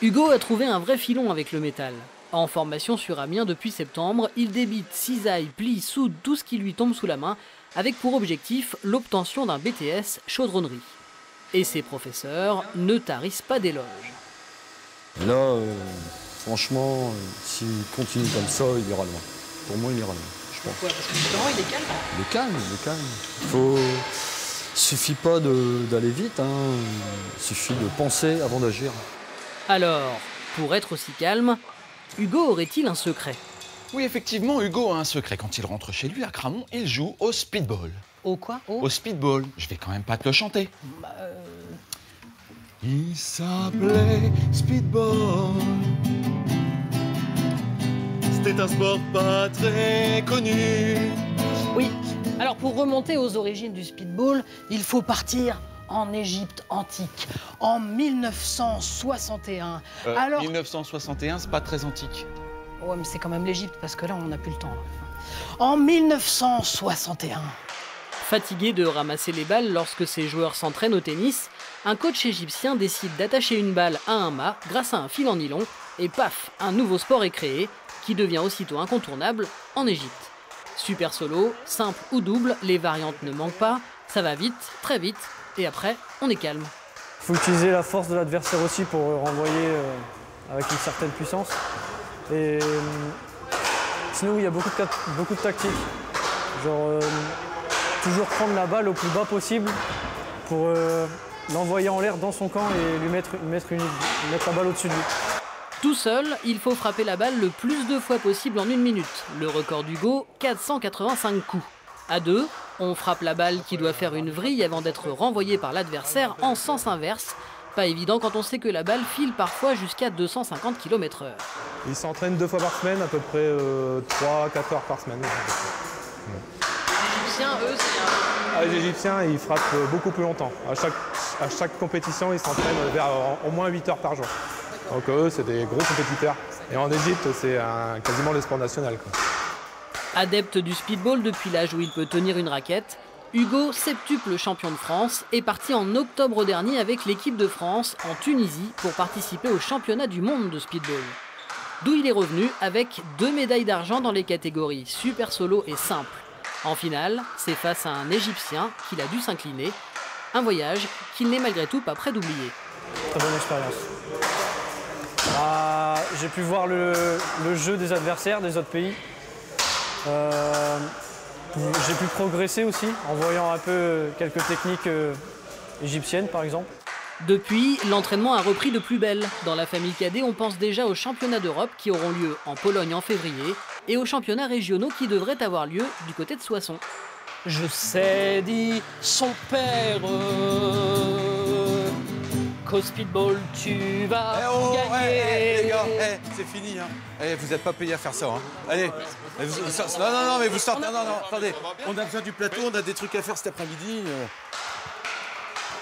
Hugo a trouvé un vrai filon avec le métal. En formation sur Amiens depuis septembre, il débite, cisaille, plie, soude tout ce qui lui tombe sous la main, avec pour objectif l'obtention d'un BTS chaudronnerie. Et ses professeurs ne tarissent pas d'éloges. Là, franchement, s'il continue comme ça, il ira loin. Pour moi, il ira loin, je pense. Pourquoi? Parce que justement, il est calme. Il est calme. Il suffit pas d'aller vite, hein. Il suffit de penser avant d'agir. Alors, pour être aussi calme, Hugo aurait-il un secret? Oui, effectivement, Hugo a un secret. Quand il rentre chez lui à Cramont, il joue au speedball. Au quoi? Au speedball. Je vais quand même pas te le chanter. Il s'appelait speedball. C'était un sport pas très connu. Oui, alors pour remonter aux origines du speedball, il faut partir en Égypte antique, en 1961. 1961, c'est pas très antique. Ouais, mais c'est quand même l'Égypte, parce que là, on n'a plus le temps. Là. En 1961. Fatigué de ramasser les balles lorsque ses joueurs s'entraînent au tennis, un coach égyptien décide d'attacher une balle à un mât grâce à un fil en nylon, et paf, un nouveau sport est créé, qui devient aussitôt incontournable en Égypte. Super solo, simple ou double, les variantes ne manquent pas, ça va vite, très vite, et après, on est calme. Il faut utiliser la force de l'adversaire aussi pour renvoyer avec une certaine puissance. Et sinon, il y a beaucoup de tactiques. Genre, toujours prendre la balle au plus bas possible pour l'envoyer en l'air dans son camp et lui mettre la balle au-dessus de lui. Tout seul, il faut frapper la balle le plus de fois possible en 1 minute. Le record d'Hugo, 485 coups. À deux, on frappe la balle qui doit faire une vrille avant d'être renvoyée par l'adversaire en sens inverse. Pas évident quand on sait que la balle file parfois jusqu'à 250 km/h. Ils s'entraînent 2 fois par semaine, à peu près 3-4 heures par semaine. Les Égyptiens, eux, c'est Les Égyptiens, ils frappent beaucoup plus longtemps. À chaque compétition, ils s'entraînent vers au moins 8 heures par jour. Donc eux, c'est des gros compétiteurs. Et en Égypte, c'est quasiment le sport national, quoi. Adepte du speedball depuis l'âge où il peut tenir une raquette, Hugo, septuple champion de France, est parti en octobre dernier avec l'équipe de France en Tunisie pour participer au championnat du monde de speedball. D'où il est revenu avec 2 médailles d'argent dans les catégories super solo et simple. En finale, c'est face à un Égyptien qu'il a dû s'incliner. Un voyage qu'il n'est malgré tout pas prêt d'oublier. Très bonne expérience. J'ai pu voir le jeu des adversaires des autres pays. J'ai pu progresser aussi en voyant un peu quelques techniques égyptiennes par exemple. Depuis, l'entraînement a repris de plus belle. Dans la famille cadet, on pense déjà aux championnats d'Europe qui auront lieu en Pologne en février et aux championnats régionaux qui devraient avoir lieu du côté de Soissons. Je sais, dit son père, qu'au speedball tu vas gagner. Les gars, c'est fini. Hein. Vous n'êtes pas payés à faire ça. Hein. Allez, non, mais vous sortez. Non, attendez. On a besoin du plateau, on a des trucs à faire cet après-midi.